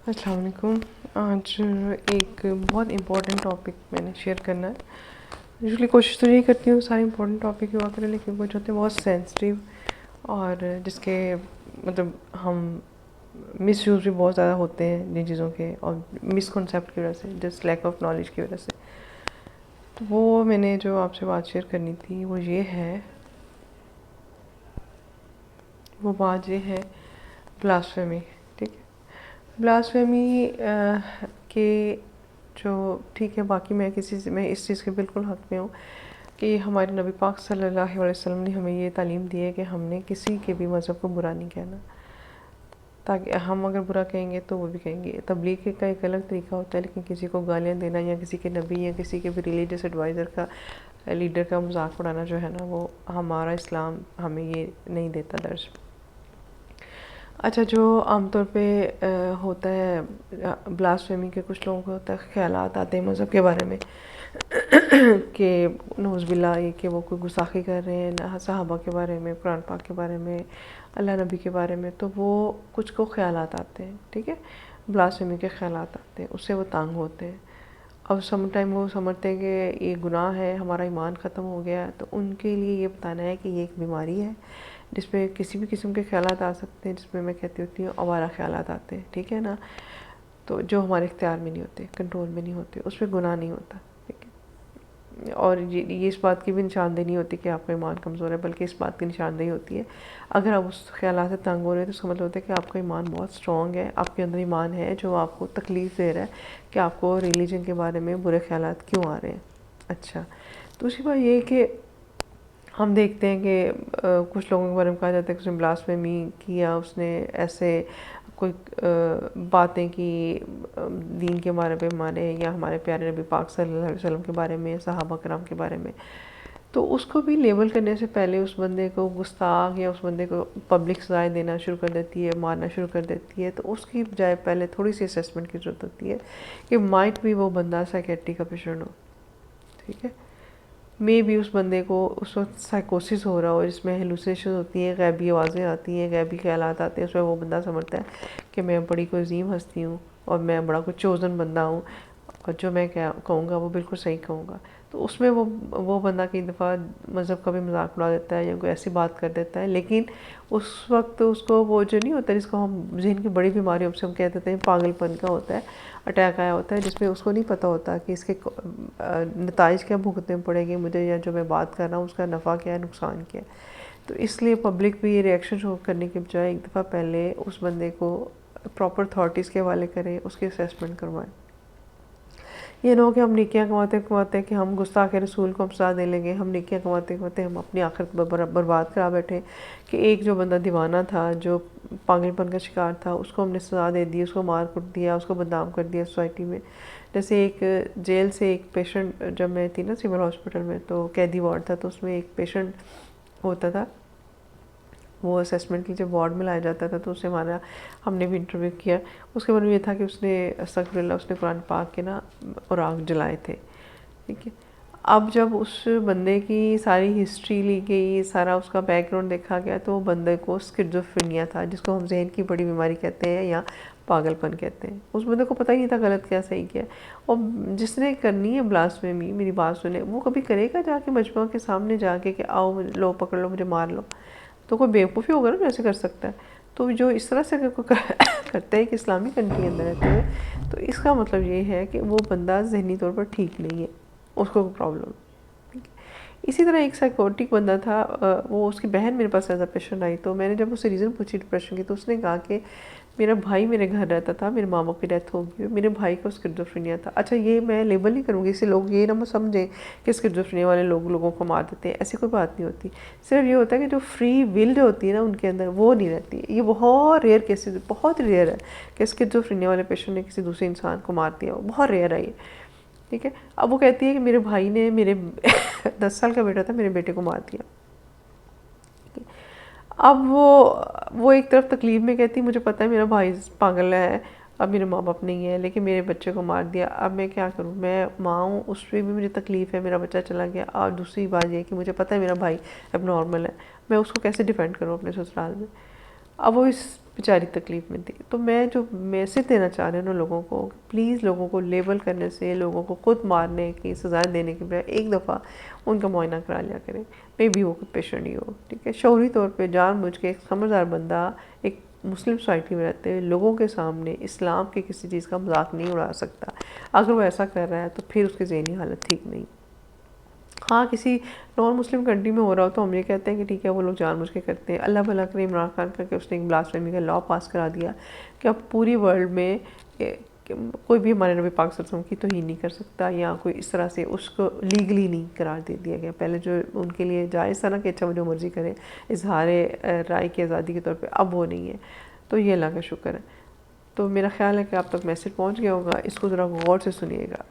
السلام علیکم. آج ایک بہت امپورٹنٹ ٹاپک میں نے شیئر کرنا ہے. یوزلی کوشش تو یہی کرتی ہوں سارے امپورٹنٹ ٹاپک ہوا کریں، لیکن کچھ ہوتے ہیں بہت سینسٹیو اور جس کے مطلب ہم مس یوز بھی بہت زیادہ ہوتے ہیں جن چیزوں کے، اور مس کنسیپٹ کی وجہ سے، جسٹ لیک آف نالج کی وجہ سے. تو وہ میں نے جو آپ سے بات شیئر کرنی تھی وہ یہ ہے، وہ بات یہ ہے بلاسفیمی. ٹھیک ہے، بلاسفیمی کے جو ٹھیک ہے، باقی میں اس چیز کے بالکل حق میں ہوں کہ ہمارے نبی پاک صلی اللہ علیہ وسلم نے ہمیں یہ تعلیم دی ہے کہ ہم نے کسی کے بھی مذہب کو برا نہیں کہنا، تاکہ ہم اگر برا کہیں گے تو وہ بھی کہیں گے. تبلیغ کا ایک الگ طریقہ ہوتا ہے، لیکن کسی کو گالیاں دینا یا کسی کے نبی یا کسی کے بھی ریلیجس ایڈوائزر کا، لیڈر کا مذاق اڑانا جو ہے نا، وہ ہمارا اسلام ہمیں یہ نہیں دیتا درج. اچھا، جو عام طور پہ ہوتا ہے بلاسفیمی کے، کچھ لوگوں کو ہوتا ہے خیالات آتے ہیں مذہب کے بارے میں کہ نعوذ باللہ یہ کہ وہ کوئی گستاخی کر رہے ہیں صحابہ کے بارے میں، قرآن پاک کے بارے میں، اللہ نبی کے بارے میں. تو وہ کچھ کو خیالات آتے ہیں، ٹھیک ہے، بلاسفیمی کے خیالات آتے ہیں، اس سے وہ تانگ ہوتے ہیں. اب سم ٹائم وہ سمجھتے ہیں کہ یہ گناہ ہے، ہمارا ایمان ختم ہو گیا ہے. تو ان کے لیے یہ بتانا ہے کہ یہ ایک بیماری ہے جس پہ کسی بھی قسم کے خیالات آ سکتے ہیں، جس میں میں کہتی ہوتی ہوں آوارہ خیالات آتے ہیں، ٹھیک ہے نا. تو جو ہمارے اختیار میں نہیں ہوتے، کنٹرول میں نہیں ہوتے، اس پہ گناہ نہیں ہوتا. ٹھیک ہے، اور یہ اس بات کی بھی نشاندہی نہیں ہوتی کہ آپ کا ایمان کمزور ہے، بلکہ اس بات کی نشاندہی ہوتی ہے اگر آپ اس خیالات سے تنگ ہو رہے ہیں تو اس کا مطلب ہوتا ہے کہ آپ کا ایمان بہت اسٹرانگ ہے، آپ کے اندر ایمان ہے جو آپ کو تکلیف دے رہا ہے کہ آپ کو ریلیجن کے بارے میں برے خیالات کیوں آ رہے ہیں. اچھا، دوسری بات یہ کہ ہم دیکھتے ہیں کہ کچھ لوگوں کے بارے میں کہا جاتا ہے کہ اس نے بلاسفیمی کیا، اس نے ایسے کوئی باتیں کی دین کے بارے میں مانے، یا ہمارے پیارے نبی پاک صلی اللہ علیہ وسلم کے بارے میں، صحابہ کرام کے بارے میں. تو اس کو بھی لیبل کرنے سے پہلے اس بندے کو گستاخ یا اس بندے کو پبلک سزائیں دینا شروع کر دیتی ہے، مارنا شروع کر دیتی ہے. تو اس کی بجائے پہلے تھوڑی سی اسیسمنٹ کی ضرورت ہوتی ہے کہ مائٹ بھی وہ بندہ سائیکیٹری کا پیشنٹ ہو. ٹھیک ہے، میں بھی اس بندے کو اس وقت سائیکوسس ہو رہا ہو، جس میں ہیلوسینیشن ہوتی ہیں، غیبی آوازیں آتی ہیں، غیبی خیالات آتے ہیں. اس میں وہ بندہ سمجھتا ہے کہ میں بڑی کوئی عظیم ہستی ہوں اور میں بڑا کوئی چوزن بندہ ہوں، اور جو میں کہوں گا وہ بالکل صحیح کہوں گا. تو اس میں وہ بندہ کئی دفعہ مذہب کا بھی مذاق اڑا دیتا ہے یا کوئی ایسی بات کر دیتا ہے. لیکن اس وقت اس کو وہ جو نہیں ہوتا جس کو ہم ذہن کی بڑی بیماریوں سے ہم کہہ دیتے ہیں پاگل پن کا ہوتا ہے، اٹیک آیا ہوتا ہے، جس میں اس کو نہیں پتہ ہوتا کہ اس کے نتائج کیا بھگتنے پڑیں گے مجھے، یا جو میں بات کر رہا ہوں اس کا نفع کیا ہے، نقصان کیا ہے. تو اس لیے پبلک بھی یہ ریئیکشن شو کرنے کے بجائے ایک دفعہ پہلے اس بندے کو پراپر اتھارٹیز کے حوالے کریں، اس کی اسیسمنٹ کروائیں. یہ نہ ہو کہ ہم نیکیاں کماتے کماتے کہ ہم گستاخ رسول کو ہم سزا دے لیں گے، ہم نیکیاں کماتے کماتے ہم اپنی آخرت برباد کرا بیٹھے. کہ ایک جو بندہ دیوانہ تھا، جو پاگل پن کا شکار تھا، اس کو ہم نے سزا دے دی، اس کو مار کٹ دیا، اس کو بدنام کر دیا سوسائٹی میں. جیسے ایک جیل سے ایک پیشنٹ، جب میں تھی نا سول ہاسپٹل میں، تو قیدی وارڈ تھا، تو اس میں ایک پیشنٹ ہوتا تھا. وہ اسیسمنٹ کے جب وارڈ میں لایا جاتا تھا تو اسے ہم نے بھی انٹرویو کیا. اس کے بارے میں یہ تھا کہ اس نے استغفر اللہ، اس نے قرآن پاک کے نا اوراق جلائے تھے. ٹھیک ہے، اب جب اس بندے کی ساری ہسٹری لی گئی، سارا اس کا بیک گراؤنڈ دیکھا گیا، تو وہ بندے کو اسکیزوفرینیا تھا، جس کو ہم ذہن کی بڑی بیماری کہتے ہیں یا پاگل پن کہتے ہیں. اس بندے کو پتہ ہی نہیں تھا غلط کیا صحیح کیا. اور جس نے کرنی ہے بلاسفیمی، میری بات سنیں، وہ کبھی کرے گا جا کے مجمع کے سامنے جا کے کہ آؤ لو پکڑ لو مجھے مار لو؟ تو کوئی بیوقوفی ہوگا نا جو ایسے کر سکتا ہے. تو جو اس طرح سے کوئی کرتا ہے کہ اسلامی کنٹری کے اندر رہتے ہوئے، تو اس کا مطلب یہ ہے کہ وہ بندہ ذہنی طور پر ٹھیک نہیں ہے، اس کو کوئی پرابلم. اسی طرح ایک سائیکوٹک بندہ تھا، وہ اس کی بہن میرے پاس ایز اے پیشنٹ آئی. تو میں نے جب اسے ریزن پوچھی ڈپریشن کی، تو اس نے کہا کہ میرا بھائی میرے گھر رہتا تھا، میرے ماں باپ کی ڈیتھ ہو گئی، میرے بھائی کو اسکیزوفرینیا تھا. اچھا، یہ میں لیبل نہیں کروں گی، اسے لوگ یہ نہ سمجھیں کہ اسکیزوفرینیا والے لوگوں کو مار دیتے ہیں، ایسی کوئی بات نہیں ہوتی. صرف یہ ہوتا ہے کہ جو فری ول جو ہوتی ہے نا ان کے اندر، وہ نہیں رہتی. یہ بہت ریئر کیسز، بہت ریئر ہے کہ اسکیزوفرینیا والے پیشنٹ نے کسی دوسرے انسان کو مار دیا، بہت ریئر ہے یہ. ٹھیک ہے، اب وہ کہتی ہے کہ میرے بھائی نے، میرے 10 سال کا بیٹا تھا، میرے بیٹے کو مار دیا. اب وہ ایک طرف تکلیف میں کہتی مجھے پتہ ہے میرا بھائی پاگل ہے، اب میرے ماں باپ نہیں ہے، لیکن میرے بچے کو مار دیا. اب میں کیا کروں، میں ماں ہوں، اس پہ بھی مجھے تکلیف ہے، میرا بچہ چلا گیا. اور دوسری بات یہ کہ مجھے پتہ ہے میرا بھائی اب نارمل ہے، میں اس کو کیسے ڈیفینڈ کروں اپنے سسرال میں. اب وہ اس بیچاری تکلیف میں تھی. تو میں جو میسج دینا چاہ رہے ہیں نا لوگوں کو، پلیز لوگوں کو لیبل کرنے سے، لوگوں کو خود مارنے کی سزائیں دینے کے بجائے ایک دفعہ ان کا معائنہ کرا لیا کریں. میں بھی وہ کوئی پیشنٹ ہی ہو، ٹھیک ہے. شعوری طور پہ جان بوجھ کے ایک سمجھدار بندہ ایک مسلم سوسائٹی میں رہتے ہوئے لوگوں کے سامنے اسلام کے کسی چیز کا مذاق نہیں اڑا سکتا. اگر وہ ایسا کر رہا ہے تو پھر اس کی ذہنی حالت ٹھیک نہیں. ہاں کسی نان مسلم کنٹری میں ہو رہا ہو تو ہم یہ کہتے ہیں کہ ٹھیک ہے وہ لوگ جان بوجھ کے کرتے ہیں. اللہ بھلا کرے عمران خان کر کے اس نے ایک بلاسفیمی کا لا پاس کرا دیا کہ اب پوری ورلڈ میں کوئی بھی ہمارے نبی پاک صلی اللہ علیہ وسلم کی توہین نہیں کر سکتا، یا کوئی اس طرح سے اس کو لیگلی نہیں قرار دے دیا گیا. پہلے جو ان کے لیے جائز تھا نا کہ اچھا وہ جو مرضی کریں اظہار رائے کی آزادی کے طور پہ، اب وہ نہیں ہے. تو یہ اللہ کا شکر ہے. تو میرا خیال ہے کہ آپ تک میسج پہنچ گیا ہوگا. اس کو ذرا غور سے سنیے گا.